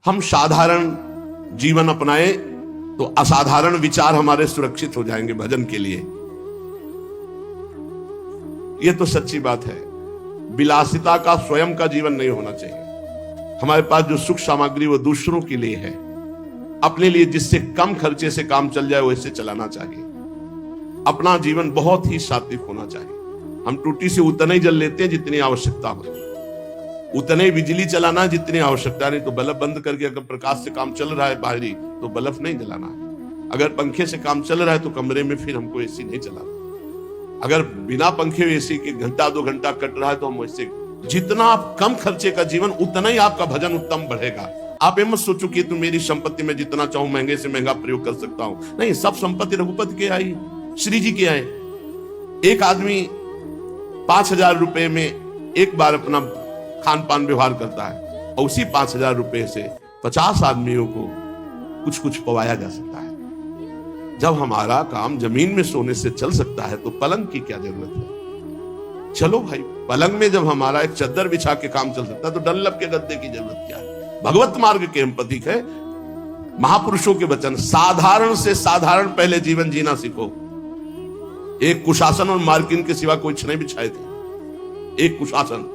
हम साधारण जीवन अपनाए तो असाधारण विचार हमारे सुरक्षित हो जाएंगे भजन के लिए। यह तो सच्ची बात है। विलासिता का स्वयं का जीवन नहीं होना चाहिए। हमारे पास जो सुख सामग्री वो दूसरों के लिए है, अपने लिए जिससे कम खर्चे से काम चल जाए वैसे चलाना चाहिए। अपना जीवन बहुत ही सात्विक होना चाहिए। हम टूटी से उतना ही जल लेते हैं जितनी आवश्यकता हो, उतने ही बिजली चलाना जितनी आवश्यकता। नहीं तो बल्ब बंद करके अगर प्रकाश से काम चल रहा है बाहरी तो बल्ब नहीं जलाना है। अगर पंखे से काम चल रहा है तो कमरे में फिर हमको एसी नहीं चलाना। अगर बिना पंखे एसी के घंटा 2 घंटा कट रहा है तो हम वैसे, जितना आप कम खर्चे का जीवन उतना ही आपका भजन उत्तम बढ़ेगा। आप ये मत सोचो कि तुम मेरी संपत्ति में जितना चाहूं महंगे से महंगा प्रयोग कर सकता हूं। नहीं, सब संपत्ति रघुपति के आई, श्री जी के आए। एक आदमी 5,000 रुपए में एक बार अपना खान पान व्यवहार करता है और उसी 5,000 रुपए से 50 आदमियों को कुछ कुछ पवाया जा सकता है। जब हमारा काम जमीन में सोने से चल सकता है तो पलंग की क्या जरूरत है। चलो भाई, पलंग में जब हमारा एक चद्दर बिछा के काम चल सकता है तो डनलप के गद्दे की जरूरत क्या है। भगवत मार्ग के हम प्रतीक है। महापुरुषों के वचन, साधारण से साधारण पहले जीवन जीना सीखो। एक कुशासन और मार्किन के सिवा कोई नहीं बिछाए थे। एक कुशासन,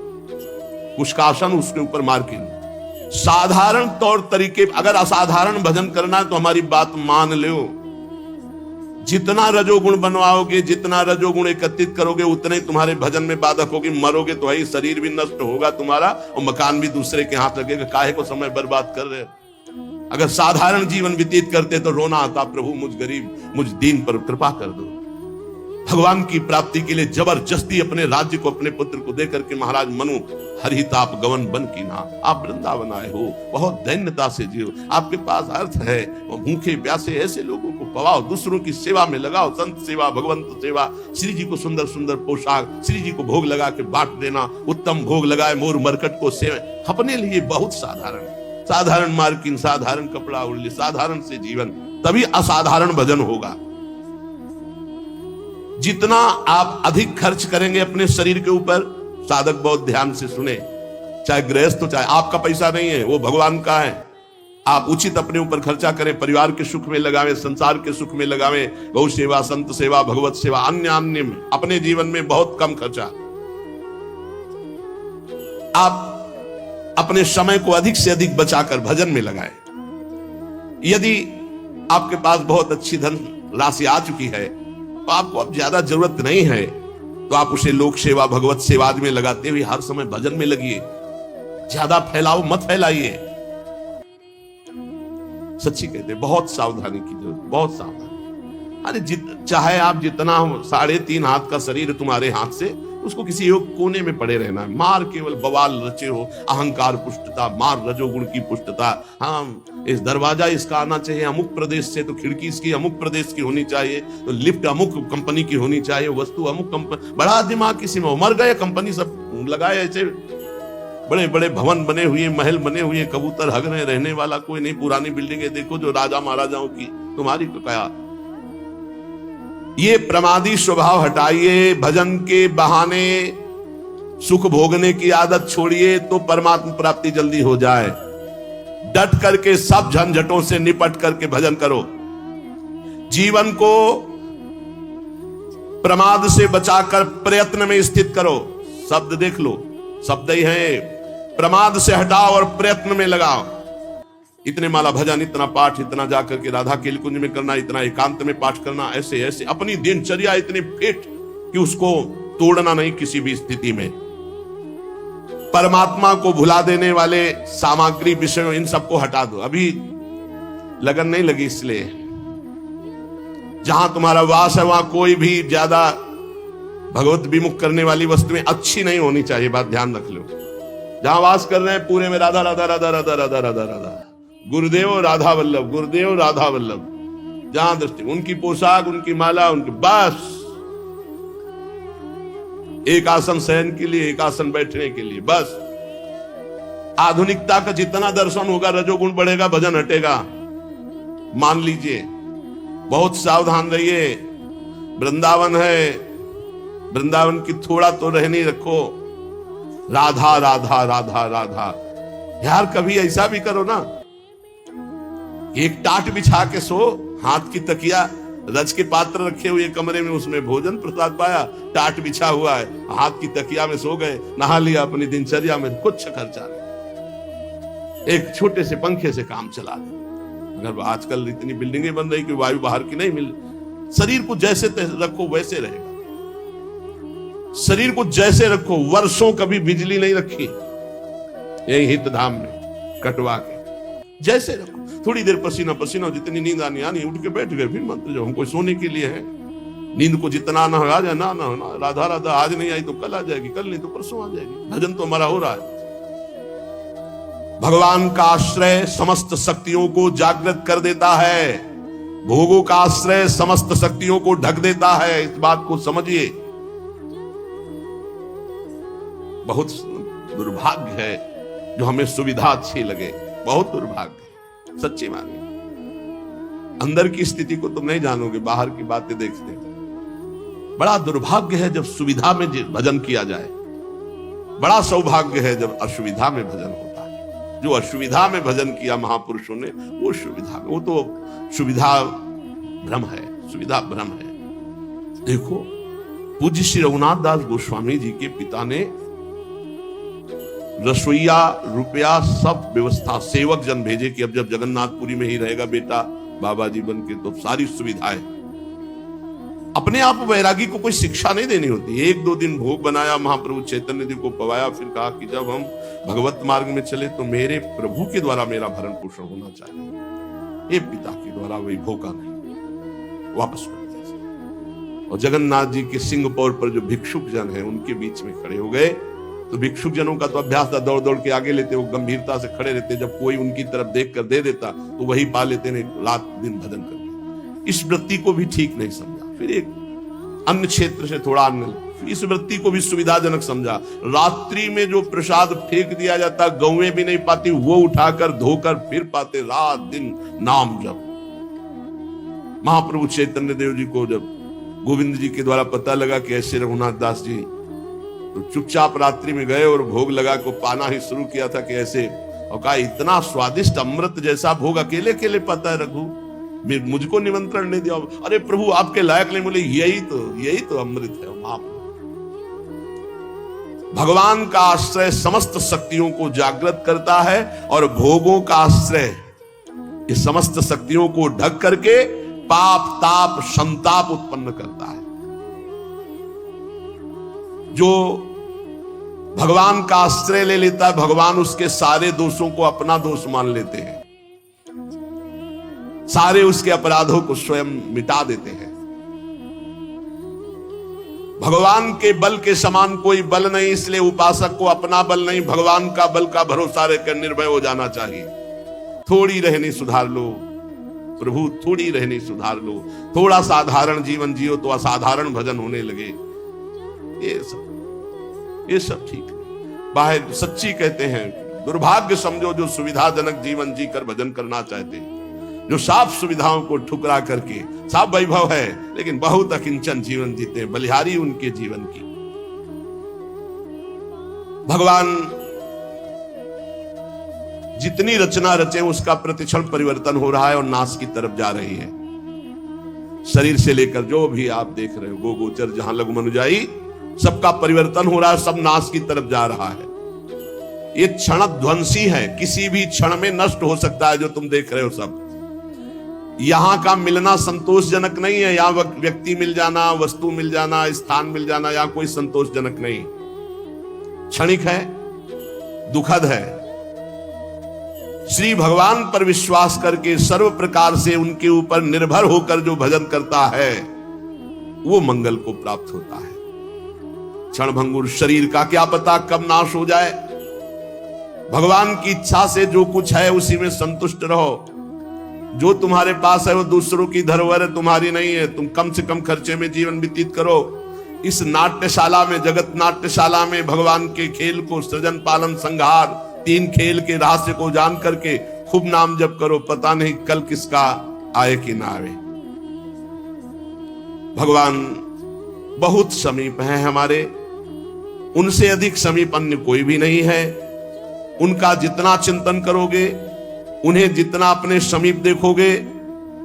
कुशकासन, उसके ऊपर मार्किन। साधारण तौर तरीके। अगर असाधारण भजन करना है तो हमारी बात मान लो। जितना रजोगुण बनवाओगे, जितना रजोगुण एकत्रित करोगे, उतने ही तुम्हारे भजन में बाधक होगी। मरोगे तो है, शरीर भी नष्ट होगा तुम्हारा और मकान भी दूसरे के हाथ लगेगा। काहे को समय बर्बाद कर रहे हो। अगर साधारण जीवन व्यतीत करते तो रोना आता, प्रभु मुझ गरीब, मुझ दीन पर कृपा कर दो। भगवान की प्राप्ति के लिए जबरदस्ती अपने राज्य को अपने पुत्र को देकर के महाराज मनु हरिताप गवन बन की ना आप वृंदावन आए हो। बहुत दैन्यता से जियो, आपके पास अर्थ है। वो भूखे प्यासे ऐसे लोगों को पवाओ, दूसरों की सेवा में लगाओ। संत सेवा, भगवंत सेवा, श्री जी को सुंदर सुंदर पोशाक, श्री जी को भोग लगा के बांट देना। उत्तम भोग लगाए मोर मरकट को सेवा। अपने लिए बहुत साधारण, साधारण मार्किन, साधारण कपड़ा उड़ली, साधारण से जीवन, तभी असाधारण भजन होगा। जितना आप अधिक खर्च करेंगे अपने शरीर के ऊपर, साधक बहुत ध्यान से सुने, चाहे गृहस्थ हो, चाहे आपका पैसा नहीं है, वो भगवान का है। आप उचित अपने ऊपर खर्चा करें, परिवार के सुख में लगावें, संसार के सुख में लगावें। गौ सेवा, संत सेवा, भगवत सेवा, अन्य अन्य में अपने जीवन में बहुत कम खर्चा। आप अपने समय को अधिक से अधिक बचाकर भजन में लगाएं। यदि आपके पास बहुत अच्छी धन राशि आ चुकी है तो आपको अब ज्यादा जरूरत नहीं है, तो आप उसे लोक सेवा, भगवत सेवा में लगाते हुए हर समय भजन में लगिए। ज्यादा फैलाओ मत फैलाइए। सच्ची कहते, बहुत सावधानी की जरूरत, बहुत सावधानी। अरे चाहे आप जितना 3.5 हाथ का शरीर तुम्हारे हाथ से, उसको किसी एक कोने में पड़े रहना है। मार केवल बवाल रचे हो, अहंकार पुष्टता, मार रजोगुण की पुष्टता। हाँ, इस दरवाजा इसका आना चाहिए अमुक प्रदेश से, तो खिड़की इसकी अमुक प्रदेश की होनी चाहिए, तो लिफ्ट अमुक कंपनी की होनी चाहिए, वस्तु अमुक कंपनी। बड़ा दिमाग किसी में मर गए, कंपनी सब लगाए। ऐसे बड़े बड़े भवन बने हुए, महल बने हुए, कबूतर हग रहे, रहने वाला कोई नहीं। पुरानी बिल्डिंगें देखो जो राजा महाराजाओं की, तुम्हारी तो क्या। ये प्रमादी स्वभाव हटाइए। भजन के बहाने सुख भोगने की आदत छोड़िए तो परमात्मा प्राप्ति जल्दी हो जाए। डट करके सब झंझटों से निपट करके भजन करो। जीवन को प्रमाद से बचाकर प्रयत्न में स्थित करो। शब्द देख लो, शब्द ही है। प्रमाद से हटाओ और प्रयत्न में लगाओ। इतने माला भजन, इतना पाठ, इतना जाकर के राधा के कुंज में करना, इतना एकांत में पाठ करना, ऐसे ऐसे अपनी दिनचर्या इतनी फिट कि उसको तोड़ना नहीं किसी भी स्थिति में। परमात्मा को भुला देने वाले सामग्री, विषयों, इन सबको हटा दो। अभी लगन नहीं लगी, इसलिए जहां तुम्हारा वास है वहां कोई भी ज्यादा भगवत विमुख करने वाली वस्तुएं अच्छी नहीं होनी चाहिए। बात ध्यान रख लो। जहां वास कर रहे हैं पूरे में राधा राधा राधा राधा राधा राधा राधा, गुरुदेव राधा वल्लभ, गुरुदेव राधा वल्लभ। जहां दृष्टि, उनकी पोशाक, उनकी माला, उनकी, बस एक आसन शयन के लिए, एक आसन बैठने के लिए, बस। आधुनिकता का जितना दर्शन होगा रजोगुण बढ़ेगा, भजन हटेगा। मान लीजिए, बहुत सावधान रहिए। वृंदावन है, वृंदावन की थोड़ा तो रहनी रखो। राधा राधा राधा राधा। यार कभी ऐसा भी करो ना, एक टाट बिछा के सो, हाथ की तकिया रज के पात्र रखे हुए कमरे में, उसमें भोजन प्रसाद पाया, टाट बिछा हुआ है, हाथ की तकिया में सो गए, नहा लिया, अपनी दिनचर्या में कुछ खर्चा नहीं, एक छोटे से पंखे से काम चला दे। अगर आजकल इतनी बिल्डिंगें बन रही कि वायु बाहर की नहीं मिल, शरीर को जैसे रखो वैसे रहेगा। शरीर को जैसे रखो, वर्षों कभी बिजली नहीं रखी यही हित धाम में कटवा के, जैसे रखो। थोड़ी देर पसीना पसीना, जितनी नींद आनी आनी, उठ के बैठ गए, फिर मंत्र जो हमको सोने के लिए है। नींद को जितना ना आ जाए ना होना, राधा राधा आज नहीं आई तो कल आ जाएगी, कल नहीं तो परसों आ जाएगी। भजन तो हमारा हो रहा है। भगवान का आश्रय समस्त शक्तियों को जागृत कर देता है, भोगों का आश्रय समस्त शक्तियों को ढक देता है। इस बात को समझिए। बहुत दुर्भाग्य है जो हमें सुविधा अच्छी लगे, बहुत दुर्भाग्य, सच्ची मानिए। अंदर की स्थिति को तुम नहीं जानोगे, बाहर की बातें देखते हो। बड़ा दुर्भाग्य है जब सुविधा में भजन किया जाए, बड़ा सौभाग्य है जब असुविधा में भजन होता है। जो असुविधा में भजन किया महापुरुषों ने, वो सुविधा में, वो तो सुविधा भ्रम है, सुविधा भ्रम है। देखो, पूज्य श्री रघुनाथ दास गोस्वामी जी के पिता ने रसोईया, रुपया, सब व्यवस्था, सेवक जन भेजे कि अब जब जगन्नाथपुरी में ही रहेगा बेटा बाबा जी बन के, तो सारी सुविधाएं। अपने आप वैरागी को कोई शिक्षा नहीं देनी होती। एक दो दिन भोग बनाया, महाप्रभु चैतन्य देव को पवाया, फिर कहा कि जब हम भगवत मार्ग में चले तो मेरे प्रभु के द्वारा मेरा भरण पोषण होना चाहिए, ये पिता के द्वारा वही भोगा नहीं, वापस कर दिया। और जगन्नाथ जी के सिंहपौर पर जो भिक्षुक जन है उनके बीच में खड़े हो गए, तो भिक्षुक जनों का तो अभ्यास था, दौड़ दौड़ के आगे लेते, वो गंभीरता से खड़े रहते, जब कोई उनकी तरफ देख कर दे देता तो वही पा लेते, नहीं रात दिन भजन करते। इस वृत्ति को भी ठीक नहीं समझा। फिर एक अन्य क्षेत्र से थोड़ा अन्य, इस वृत्ति को भी सुविधाजनक समझा। रात्रि में जो प्रसाद फेंक दिया जाता, गौएं भी नहीं पाती, वो उठाकर धोकर फिर पाते, रात दिन नाम जप। महाप्रभु चैतन्य देव जी को जब गोविंद जी के द्वारा पता लगा कि ऐसे रघुनाथ दास जी, तो चुपचाप रात्रि में गए और भोग लगा को पाना ही शुरू किया था कि ऐसे, और कहा इतना स्वादिष्ट अमृत जैसा भोग अकेले अकेले पाता है रघु, मुझको निमंत्रण नहीं दिया। अरे प्रभु आपके लायक नहीं। बोले यही तो अमृत है। भगवान का आश्रय समस्त शक्तियों को जागृत करता है और भोगों का आश्रय इस समस्त शक्तियों को ढक करके पाप ताप संताप उत्पन्न करता है। जो भगवान का आश्रय ले लेता है, भगवान उसके सारे दोषों को अपना दोष मान लेते हैं, सारे उसके अपराधों को स्वयं मिटा देते हैं। भगवान के बल के समान कोई बल नहीं, इसलिए उपासक को अपना बल नहीं, भगवान का बल का भरोसा रहकर निर्भय हो जाना चाहिए। थोड़ी रहनी सुधार लो प्रभु, थोड़ी रहनी सुधार लो, थोड़ा साधारण जीवन जियो तो असाधारण भजन होने लगे। ये सब ठीक है। बाहर सच्ची कहते हैं, दुर्भाग्य समझो जो सुविधाजनक जीवन जीकर भजन करना चाहते हैं, जो साफ सुविधाओं को ठुकरा करके, साफ वैभव है लेकिन बहुत अकिंचन जीवन जीते हैं, बलिहारी उनके जीवन की। भगवान जितनी रचना रचे उसका प्रतिक्षण परिवर्तन हो रहा है और नाश की तरफ जा रही है। शरीर से लेकर जो भी आप देख रहे हो, गो गोचर जहां लघु मनुजाई, सबका परिवर्तन हो रहा है, सब नाश की तरफ जा रहा है। ये क्षण ध्वंसी है, किसी भी क्षण में नष्ट हो सकता है। जो तुम देख रहे हो सब, यहां का मिलना संतोषजनक नहीं है। यहां व्यक्ति मिल जाना, वस्तु मिल जाना, स्थान मिल जाना, यहां कोई संतोषजनक नहीं, क्षणिक है, दुखद है। श्री भगवान पर विश्वास करके सर्व प्रकार से उनके ऊपर निर्भर होकर जो भजन करता है वो मंगल को प्राप्त होता है। क्षणभंगुर शरीर का क्या पता कब नाश हो जाए। भगवान की इच्छा से जो कुछ है उसी में संतुष्ट रहो। जो तुम्हारे पास है वो दूसरों की धरोहर है, तुम्हारी नहीं है। तुम कम से कम खर्चे में जीवन व्यतीत करो। इस नाट्यशाला में, जगत नाट्यशाला में भगवान के खेल को, सृजन पालन संहार, तीन खेल के रहस्य को जान करके खूब नाम जप करो। पता नहीं कल किसका आए कि ना आए। भगवान बहुत समीप है हमारे, उनसे अधिक समीप अन्य कोई भी नहीं है। उनका जितना चिंतन करोगे उन्हें जितना अपने समीप देखोगे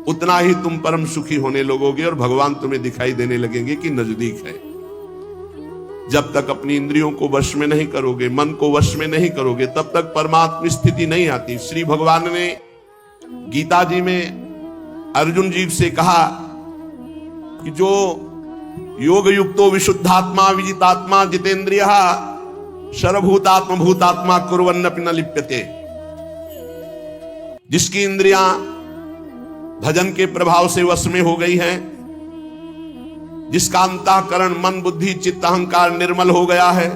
उतना ही तुम परम सुखी होने लगोगे और भगवान तुम्हें दिखाई देने लगेंगे कि नजदीक है। जब तक अपनी इंद्रियों को वश में नहीं करोगे, मन को वश में नहीं करोगे, तब तक परमात्म स्थिति नहीं आती। श्री भगवान ने गीता जी में अर्जुन जी से कहा कि जो योग युक्तो विशुद्धात्मा विजितात्मा जितेंद्रियः सर्वभूतात्म भूतात्मा कुर्वन्नपि न लिप्यते, जिसकी इंद्रियां भजन के प्रभाव से वश में हो गई हैं, जिसका अंतःकरण मन बुद्धि चित्त अहंकार निर्मल हो गया है,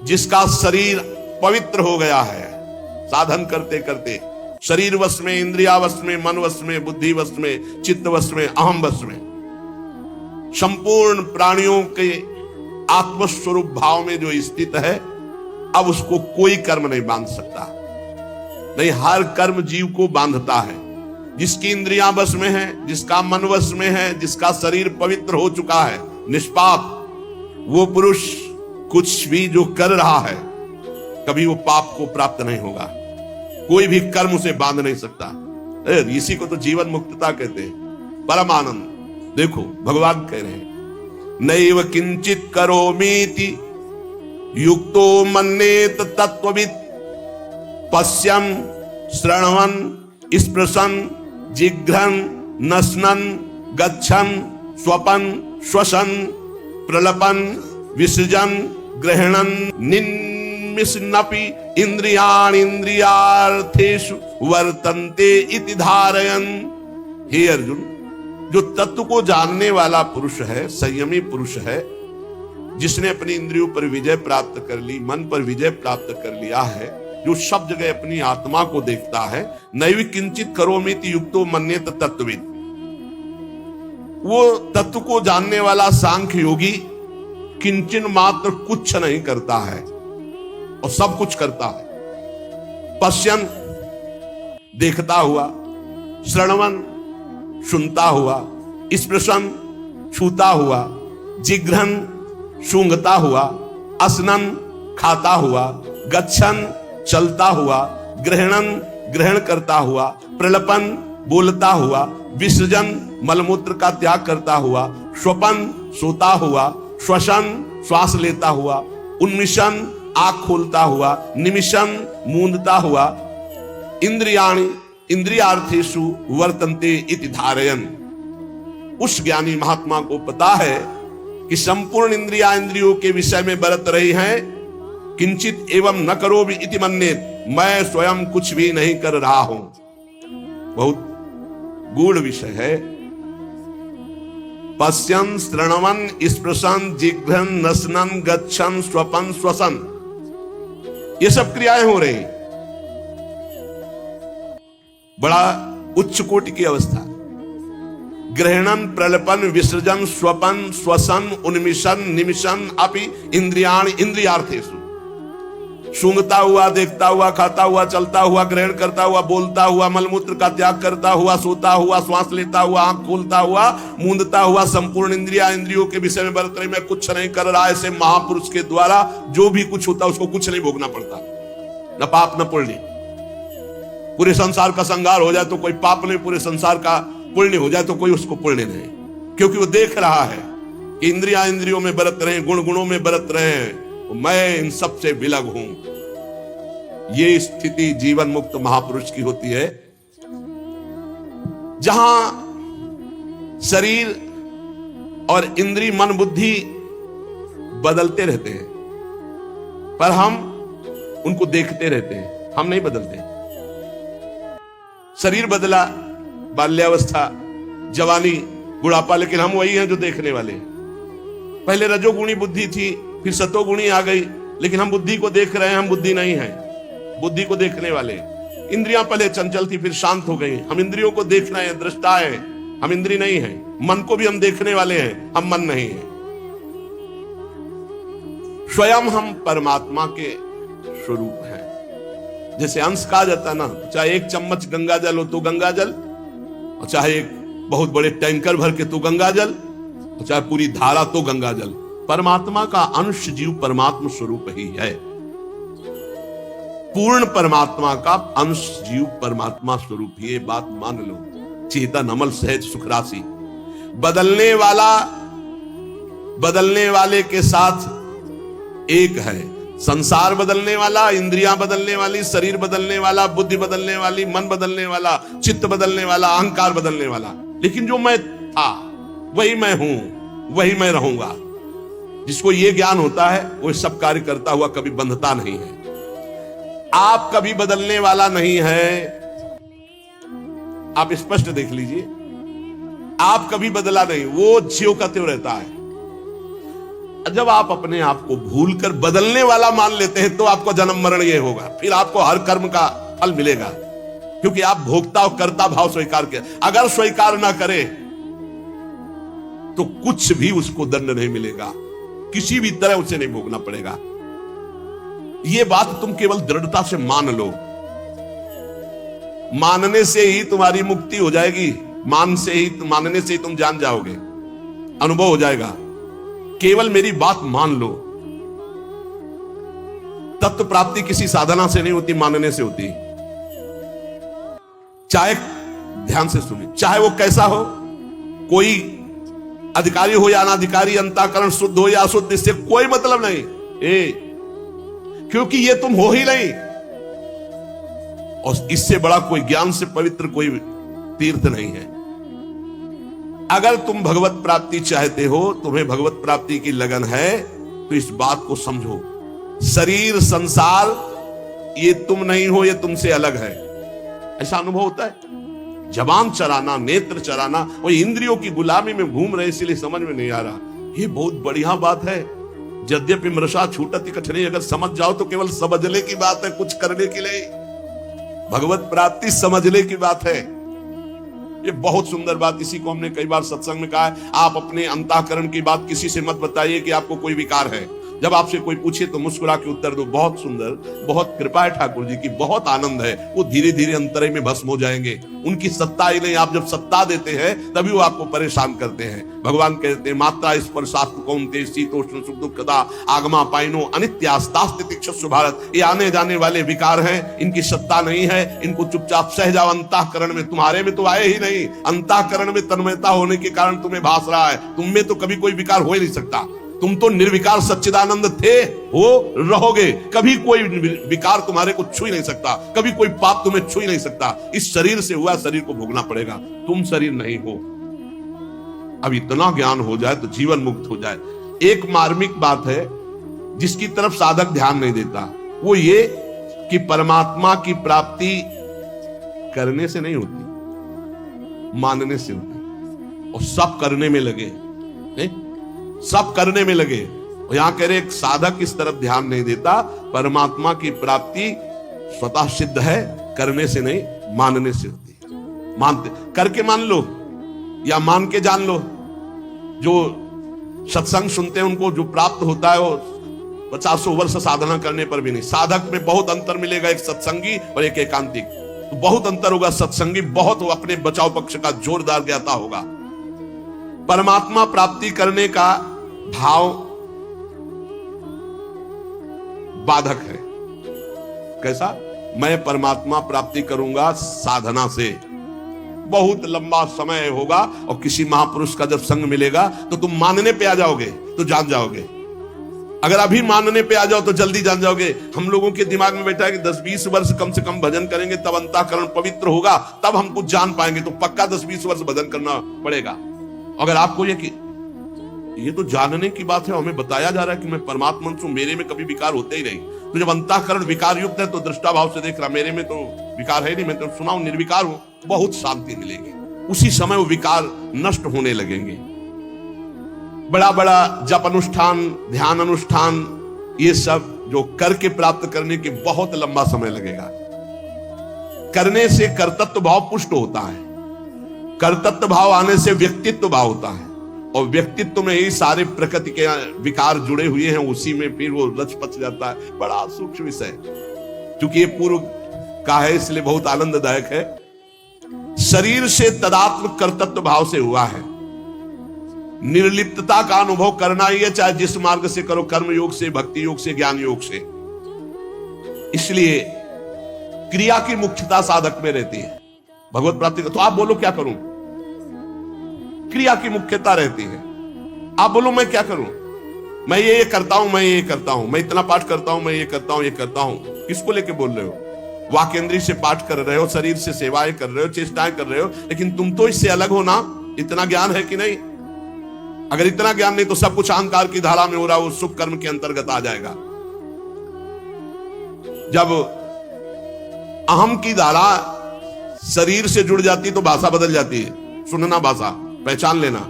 जिसका शरीर पवित्र हो गया है, साधन करते करते शरीर वश में, इंद्रिया वश में, मन वश में, बुद्धि वश में, चित्त वश में, अहम वश में, संपूर्ण प्राणियों के आत्मस्वरूप भाव में जो स्थित है, अब उसको कोई कर्म नहीं बांध सकता। नहीं, हर कर्म जीव को बांधता है। जिसकी इंद्रियां वश में है, जिसका मन वश में है, जिसका शरीर पवित्र हो चुका है, निष्पाप, वो पुरुष कुछ भी जो कर रहा है कभी वो पाप को प्राप्त नहीं होगा। कोई भी कर्म उसे बांध नहीं सकता। इसी को तो जीवन मुक्तता कहते हैं, परम आनंद। देखो भगवान कह रहे हैं, नैव किंचित करोमीति युक्तो मन्येत तत्त्ववित् पश्यन् श्रवन् स्पृशन् जिघ्रन् नश्नन् गच्छन् स्वपन् श्वसन् प्रलपन् विसृजन् ग्रहणन् निन्मिषन्नपि इंद्रियाणि इंद्रियार्थेषु वर्तन्ते इति धारयन्। हे अर्जुन, जो तत्व को जानने वाला पुरुष है, संयमी पुरुष है, जिसने अपनी इंद्रियों पर विजय प्राप्त कर ली, मन पर विजय प्राप्त कर लिया है, जो सब जगह अपनी आत्मा को देखता है, नैव किंचित करोमीति युक्तो मन्येत तत्त्ववित्, वो तत्व को जानने वाला सांख्य योगी किंचन मात्र कुछ नहीं करता है और सब कुछ करता है। पश्यन देखता हुआ, श्रवण सुनता हुआ, स्पृशन छूता हुआ, जिघ्रन सूंघता हुआ, असनन खाता हुआ, गच्छन चलता हुआ, ग्रहणन ग्रहण करता हुआ, प्रलपन बोलता हुआ, विसर्जन मलमूत्र का त्याग करता हुआ, स्वपन सोता हुआ, श्वसन श्वास लेता हुआ, उन्मिषण आंख खोलता हुआ, निमिषन मूंदता हुआ, इंद्रियाणि इंद्रियार्थेषु वर्तन्ते इति धारयन्। उस ज्ञानी महात्मा को पता है कि संपूर्ण इंद्रिया इंद्रियों के विषय में बरत रही हैं, किंचित एवं न करो भी इति मन्येत, मैं स्वयं कुछ भी नहीं कर रहा हूं। बहुत गूढ़ विषय है। पश्यन् श्रवन् स्पृशन् जिघ्रन् नश्नन् गच्छन् स्वपन् श्वसन्, ये सब क्रियाएं हो रही, बड़ा उच्च कोटि की अवस्था। ग्रहणन प्रलपन विसर्जन स्वपन श्वसन उन्मिषण निमिषण अपि इंद्रियाणि इंद्रियार्थेषु, सूंघता हुआ, देखता हुआ, खाता हुआ, चलता हुआ, ग्रहण करता हुआ, बोलता हुआ, मलमूत्र का त्याग करता हुआ, सोता हुआ, श्वास लेता हुआ, आंख खोलता हुआ, मूंदता हुआ, संपूर्ण इंद्रिया इंद्रियों के विषय में बरत रही, मैं कुछ नहीं कर रहा। ऐसे महापुरुष के द्वारा जो भी कुछ होता उसको कुछ नहीं भोगना पड़ता, न पाप न पुण्य। पूरे संसार का संहार हो जाए तो कोई पाप नहीं, पूरे संसार का पुण्य हो जाए तो कोई उसको पुण्य नहीं, क्योंकि वो देख रहा है कि इंद्रिया इंद्रियों में बरत रहे, गुण गुणों में बरत रहे हैं, मैं इन सब से विलग हूं। ये स्थिति जीवन मुक्त महापुरुष की होती है, जहां शरीर और इंद्रिय मन बुद्धि बदलते रहते हैं, पर हम उनको देखते रहते हैं, हम नहीं बदलते। शरीर बदला, बाल्यावस्था, जवानी, बुढ़ापा, लेकिन हम वही हैं जो देखने वाले हैं। पहले रजोगुणी बुद्धि थी, फिर सतोगुणी आ गई, लेकिन हम बुद्धि को देख रहे हैं, हम बुद्धि नहीं है, बुद्धि को देखने वाले। इंद्रियां पहले चंचल थी, फिर शांत हो गई, हम इंद्रियों को देख रहे हैं, दृष्टा है, हम इंद्रिय नहीं है। मन को भी हम देखने वाले हैं, हम मन नहीं है। स्वयं हम परमात्मा के स्वरूप हैं। जैसे अंश कहा जाता ना, चाहे एक चम्मच गंगा जल हो तो गंगा जल, और चाहे एक बहुत बड़े टैंकर भर के तो गंगा जल, और चाहे पूरी धारा तो गंगा जल। परमात्मा का अंश जीव परमात्मा स्वरूप ही है। पूर्ण परमात्मा का अंश जीव परमात्मा स्वरूप ही, ये बात मान लो। चेतन अमल सहज सुख राशि, बदलने वाले के साथ एक है। संसार बदलने वाला, इंद्रियां बदलने वाली, शरीर बदलने वाला, बुद्धि बदलने वाली, मन बदलने वाला, चित्त बदलने वाला, अहंकार बदलने वाला, लेकिन जो मैं था वही मैं हूं, वही मैं रहूंगा। जिसको ये ज्ञान होता है वो सब कार्य करता हुआ कभी बंधता नहीं है। आप कभी बदलने वाला नहीं है, आप स्पष्ट देख लीजिए, आप कभी बदला नहीं, वो ज्यों का त्यों रहता है। जब आप अपने आप को भूलकर बदलने वाला मान लेते हैं तो आपको जन्म मरण ये होगा, फिर आपको हर कर्म का फल मिलेगा, क्योंकि आप भोक्ता और कर्ता भाव स्वीकार किया। अगर स्वीकार ना करे तो कुछ भी उसको दंड नहीं मिलेगा, किसी भी तरह उसे नहीं भोगना पड़ेगा। यह बात तुम केवल दृढ़ता से मान लो, मानने से ही तुम्हारी मुक्ति हो जाएगी, मानने से ही तुम जान जाओगे, अनुभव हो जाएगा। केवल मेरी बात मान लो। तत्व प्राप्ति किसी साधना से नहीं होती, मानने से होती। चाहे ध्यान से सुनिए, चाहे वो कैसा हो, कोई अधिकारी हो या अनाधिकारी, अंतःकरण शुद्ध हो या अशुद्ध, इससे कोई मतलब नहीं, क्योंकि ये तुम हो ही नहीं। और इससे बड़ा कोई ज्ञान से पवित्र कोई तीर्थ नहीं है। अगर तुम भगवत प्राप्ति चाहते हो, तुम्हें भगवत प्राप्ति की लगन है, तो इस बात को समझो, शरीर संसार ये तुम नहीं हो, ये तुमसे अलग है। ऐसा अनुभव होता है। जबान चराना, नेत्र चराना, वो इंद्रियों की गुलामी में घूम रहे, इसलिए समझ में नहीं आ रहा। ये बहुत बढ़िया बात है। यद्यपि मृषा छूटति कठिनी, अगर समझ जाओ तो केवल समझने की बात है, कुछ करने की नहीं। भगवत प्राप्ति समझने की बात है। ये बहुत सुंदर बात, इसी को हमने कई बार सत्संग में कहा है। आप अपने अंतःकरण की बात किसी से मत बताइए कि आपको कोई विकार है। जब आपसे कोई पूछे तो मुस्कुरा के उत्तर दो, बहुत सुंदर, बहुत कृपा है ठाकुर जी की, बहुत आनंद है। वो धीरे धीरे अंतरे में भस्म हो जाएंगे। उनकी सत्ता ही नहीं, आप जब सत्ता देते हैं तभी वो आपको परेशान करते हैं। भगवान कहते हैं, मात्रा स्पर्शास्तु कौन्तेय शीतोष्ण सुख दुःखदा आगमा पाइनो अनित्यास्तास्तितिक्षस्व भारत। ये आने जाने वाले विकार हैं, इनकी सत्ता नहीं है। इनको चुपचाप सह जाओ अंतःकरण में। तुम्हारे में तो आए ही नहीं, अंतःकरण में तन्मयता होने के कारण तुम्हें भास रहा है। तुम में तो कभी कोई विकार हो ही नहीं सकता। तुम तो निर्विकार सच्चिदानंद थे, हो, रहोगे। कभी कोई विकार तुम्हारे को छू ही नहीं सकता, कभी कोई पाप तुम्हें छू ही नहीं सकता। इस शरीर से हुआ, शरीर को भोगना पड़ेगा। तुम शरीर नहीं हो। अब इतना ज्ञान हो जाए तो जीवन मुक्त हो जाए। एक मार्मिक बात है जिसकी तरफ साधक ध्यान नहीं देता, वो ये कि परमात्मा की प्राप्ति करने से नहीं होती, मानने से होती। और सब करने में लगे, सब करने में लगे। और यहां कह रहे एक साधक इस तरफ ध्यान नहीं देता। परमात्मा की प्राप्ति स्वतः सिद्ध है, करने से नहीं, मानने से होती है। मानते करके मान लो या मान के जान लो। जो सत्संग सुनते हैं उनको जो प्राप्त होता है वो 50 वर्ष साधना करने पर भी नहीं। साधक में बहुत अंतर मिलेगा, एक सत्संगी और एक एकांतिक। तो बहुत अंतर होगा। सत्संगी बहुत अपने बचाव पक्ष का जोरदार ज्ञाता होगा। परमात्मा प्राप्ति करने का भाव बाधक है। कैसा? मैं परमात्मा प्राप्ति करूंगा साधना से, बहुत लंबा समय होगा और किसी महापुरुष का जब संग मिलेगा तो तुम मानने पे आ जाओगे, तो जान जाओगे। अगर अभी मानने पे आ जाओ तो जल्दी जान जाओगे। हम लोगों के दिमाग में बैठा है कि 10-20 वर्ष कम से कम भजन करेंगे तब अंतःकरण पवित्र होगा, तब हम कुछ जान पाएंगे। तो पक्का 10-20 वर्ष भजन करना पड़ेगा। अगर आपको ये तो जानने की बात है, हमें बताया जा रहा है कि मैं परमात्मा हूं, मेरे में कभी विकार होते ही नहीं। तो जब अंतःकरण विकार युक्त है तो दृष्टा भाव से देख रहा, मेरे में तो विकार है नहीं, मैं तो सुना हूं निर्विकार हूं, बहुत शांति मिलेगी। उसी समय वो विकार नष्ट होने लगेंगे। बड़ा बड़ा जप अनुष्ठान, ध्यान अनुष्ठान, ये सब जो करके प्राप्त करने के बहुत लंबा समय लगेगा। करने से कर्तृत्व भाव पुष्ट होता है, कर्तृत्व भाव आने से व्यक्तित्व भाव होता है, और व्यक्तित्व में ही सारे प्रकृति के विकार जुड़े हुए हैं, उसी में फिर वो रच पच जाता है। बड़ा सूक्ष्म विषय, क्योंकि ये पूर्व का है इसलिए बहुत आनंददायक है। शरीर से तदात्म कर्तृत्व भाव से हुआ है। निर्लिप्तता का अनुभव करना ही है, चाहे जिस मार्ग से करो, कर्म योग से, भक्ति योग से, ज्ञान योग से। इसलिए क्रिया की मुख्यता साधक में रहती है भगवत प्राप्ति का। तो आप बोलो क्या करूं, क्रिया की मुख्यता रहती है। आप बोलो मैं क्या करूं, मैं ये करता हूं, मैं ये करता हूं, मैं इतना पाठ करता हूं, मैं ये करता हूं, ये करता हूं। किसको लेके बोल रहे हो? वाक्येंद्री से पाठ कर रहे हो, शरीर से सेवाएं कर रहे हो, चेष्टाएं कर रहे हो, लेकिन तुम तो इससे अलग हो ना। इतना ज्ञान है कि नहीं? अगर इतना ज्ञान नहीं तो सब कुछ अहंकार की धारा में हो रहा, वो सुख कर्म के अंतर्गत आ जाएगा। जब अहम की धारा शरीर से जुड़ जाती तो भाषा बदल जाती है। सुनना भाषा, पहचान लेना।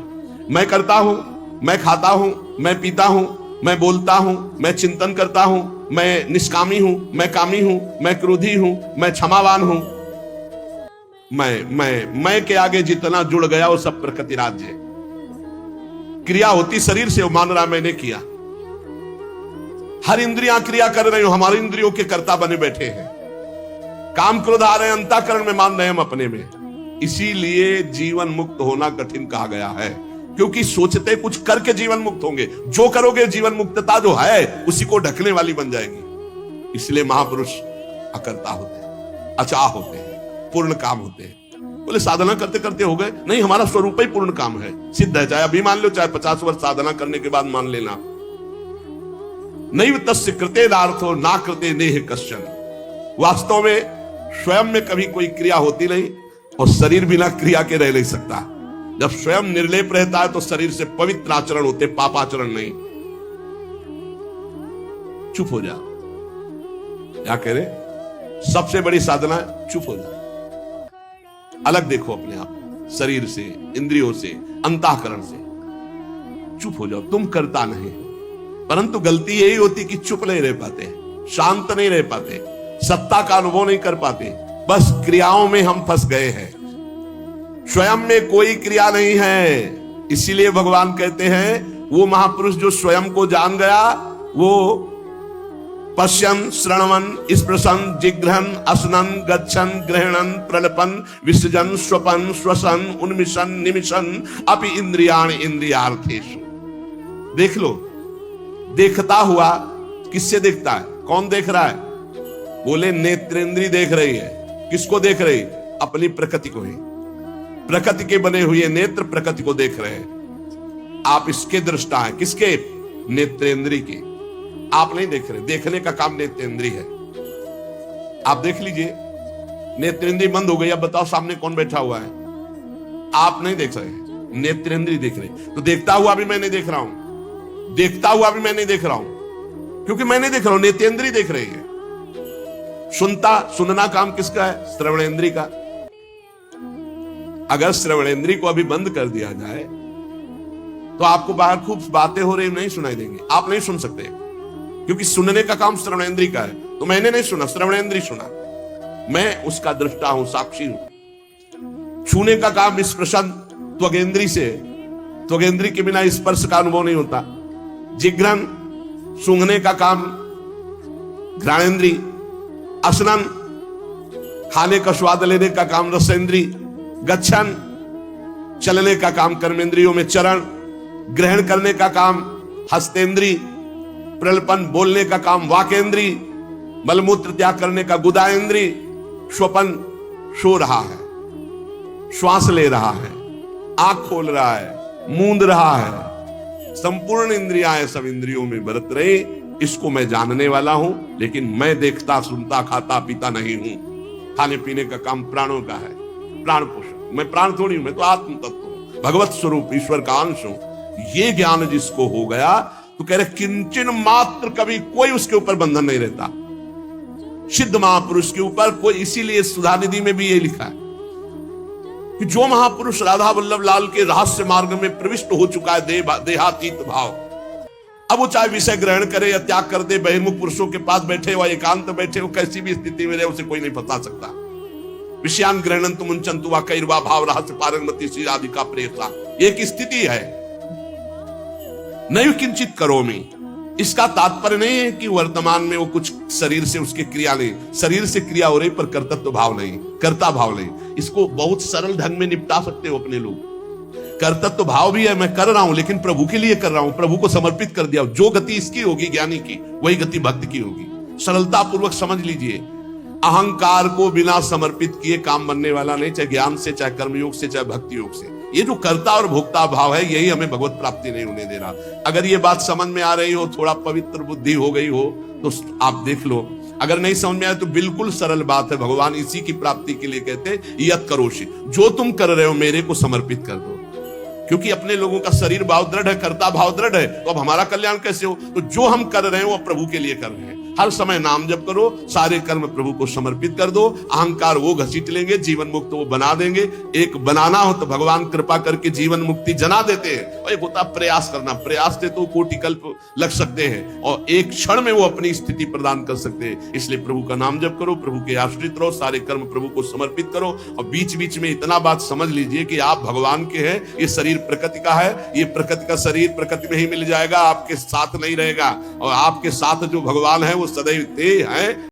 मैं करता हूं, मैं खाता हूं, मैं पीता हूं, मैं बोलता हूं, मैं चिंतन करता हूं, मैं निष्कामी हूं, मैं कामी हूं, मैं क्रोधी हूं, मैं क्षमावान हूं। मैं के आगे जितना जुड़ गया वो सब प्रकृति राज्य है। क्रिया होती शरीर से, वो मान रहा मैंने किया। हर इंद्रियां क्रिया कर रही हो, हमारी इंद्रियों के कर्ता बने बैठे हैं। काम क्रोध आ रहे हैं, अंतःकरण में मान रहे हम अपने में। इसीलिए जीवन मुक्त होना कठिन कहा गया है, क्योंकि सोचते कुछ करके जीवन मुक्त होंगे। जो करोगे जीवन मुक्तता जो है उसी को ढकने वाली बन जाएगी। इसलिए महापुरुष अकर्ता होते हैं, अचाह होते हैं, पूर्ण काम होते हैं। बोले साधना करते करते हो गए? नहीं, हमारा स्वरूप ही पूर्ण काम है, सिद्ध है। चाहे अभी मान लो, चाहे 50 वर्ष साधना करने के बाद मान लेना। नैव तस्य कृतेदार्थो ना कृते नेह कश्चन। वास्तव में स्वयं में कभी कोई क्रिया होती नहीं, और शरीर बिना क्रिया के रह नहीं सकता। जब स्वयं निर्लेप रहता है तो शरीर से पवित्र आचरण होते, पापाचरण नहीं। चुप हो जा, क्या कह रहे? सबसे बड़ी साधना है चुप हो जा, अलग देखो अपने आप, शरीर से, इंद्रियों से, अंतःकरण से। चुप हो जाओ। तुम करता नहीं, परंतु गलती यही होती कि चुप नहीं रह पाते, शांत नहीं रह पाते, सत्ता का अनुभव नहीं कर पाते। बस क्रियाओं में हम फंस गए हैं, स्वयं में कोई क्रिया नहीं है। इसीलिए भगवान कहते हैं वो महापुरुष जो स्वयं को जान गया, वो पश्यन, श्रवण, स्पृशन, जिघ्रन, असनन, गच्छन, ग्रहणन, प्रलपन, विसर्जन, स्वपन, श्वसन, उन्मिशन, निमिशन अपि इंद्रियाणि इंद्रियार्थेषु। देख लो, देखता हुआ किससे देखता है? कौन देख रहा है? बोले नेत्रेंद्री देख रही है। किसको देख रही? अपनी प्रकृति को ही। प्रकृति के बने हुए नेत्र प्रकृति को देख रहे हैं। आप इसके दृष्टा हैं। किसके? नेत्रेंद्री के। आप नहीं देख रहे। देखने का काम नेत्रेंद्री है। आप देख लीजिए, नेत्रेंद्री बंद हो गई। अब बताओ सामने कौन बैठा हुआ है? आप नहीं देख रहे, नेत्रेंद्री देख रहे। तो देखता हुआ भी मैं नहीं देख रहा हूं, देखता हुआ भी मैं नहीं देख रहा हूं, क्योंकि मैं नहीं देख रहा हूं, नेत्रेंद्री देख रही है। सुनना काम किसका है? श्रवणेंद्री का। अगर श्रवणेंद्री को अभी बंद कर दिया जाए तो आपको बाहर खूब बातें हो रही नहीं सुनाई देंगी, आप नहीं सुन सकते, क्योंकि सुनने का काम श्रवणेंद्री का है। तो मैंने नहीं सुना, श्रवणेंद्री सुना, मैं उसका दृष्टा हूं, साक्षी हूं। छूने का काम स्पर्शन त्वगेंद्री से, त्वगेंद्री के बिना स्पर्श का अनुभव नहीं होता। जिघ्रन, सूंघने का काम घ्राणेंद्री। असनन, खाने का स्वाद लेने का काम रसेंद्री। गच्छन, चलने का काम कर्मेंद्रियों में चरण। ग्रहण करने का काम हस्तेंद्री। प्रलपन, बोलने का काम वाकेंद्री। मलमूत्र त्याग करने का गुदाएंद्री। स्वपन, सो रहा है, श्वास ले रहा है, आंख खोल रहा है, मूंद रहा है। संपूर्ण इंद्रियां सब इंद्रियों में बरत रहे। इसको मैं जानने वाला हूं, लेकिन मैं देखता, सुनता, खाता, पीता नहीं हूं। खाने पीने का काम प्राणों का है, प्राण पोषण। मैं प्राण थोड़ी हूं, मैं तो आत्म तत्व हूं, भगवत स्वरूप, ईश्वर का अंश हूं। ये ज्ञान जिसको हो गया तो कह रहे किंचन मात्र कभी कोई उसके ऊपर बंधन नहीं रहता। सिद्ध महापुरुष के ऊपर कोई, इसीलिए सुधानिधि में भी ये लिखा है कि जो महापुरुष राधा वल्लभ लाल के रहस्य मार्ग में प्रविष्ट हो चुका है, देहातीत भाव, अब वो चाहे विषय ग्रहण करे या त्याग कर दे, बहिर्मुख पुरुषों के पास बैठे हो, एकांत बैठे हो, कैसी भी स्थिति में रहे, उसे कोई नहीं फंसा सकता। विषयान ग्रहणंतु मुंचन्तु वा कैर्वा भाव रहस्य पारंगमति श्री राधिका प्रेसा। एक स्थिति है, नहीं किंचित करोमि। इसका तात्पर्य नहीं है कि वर्तमान में वो कुछ शरीर से उसकी क्रिया नहीं, शरीर से क्रिया हो रही पर कर्तृत्व भाव नहीं, कर्ता भाव नहीं। इसको बहुत सरल ढंग में निपटा सकते हो अपने लोग। कर्तव्य भाव भी है, मैं कर रहा हूं लेकिन प्रभु के लिए कर रहा हूं, प्रभु को समर्पित कर दिया। जो गति इसकी होगी ज्ञानी की, वही गति भक्त की होगी। सरलता पूर्वक समझ लीजिए। अहंकार को बिना समर्पित किए काम बनने वाला नहीं, चाहे ज्ञान से, चाहे कर्मयोग से, चाहे भक्ति योग से। ये जो कर्ता और भोक्ता भाव है, यही हमें भगवत प्राप्ति नहीं होने दे रहा। अगर ये बात समझ में आ रही हो, थोड़ा पवित्र बुद्धि हो गई हो, तो आप देख लो। अगर नहीं समझ में आए तो बिल्कुल सरल बात है, भगवान इसी की प्राप्ति के लिए कहते हैं यत करोषि, जो तुम कर रहे हो मेरे को समर्पित कर दो। क्योंकि अपने लोगों का शरीर भाव दृढ़ है, कर्ता भाव दृढ़ है, तो अब हमारा कल्याण कैसे हो? तो जो हम कर रहे हैं वो प्रभु के लिए कर रहे हैं। हर समय नाम जप करो, सारे कर्म प्रभु को समर्पित कर दो, अहंकार वो घसीट लेंगे, जीवन मुक्त वो बना देंगे। एक बनाना हो तो भगवान कृपा करके जीवन मुक्ति जना देते हैं, और एक होता प्रयास करना। प्रयास से तो कोटि कल्प लग सकते हैं, और एक क्षण में वो अपनी स्थिति प्रदान कर सकते हैं। इसलिए प्रभु का नाम जप करो, प्रभु के आश्रित रहो, सारे कर्म प्रभु को समर्पित करो। और बीच बीच में इतना बात समझ लीजिए कि आप भगवान के हैं, ये शरीर प्रकृति का है, ये प्रकृति का शरीर प्रकृति में ही मिल जाएगा, आपके साथ नहीं रहेगा। और आपके साथ जो भगवान है वो सदैव ते हैं।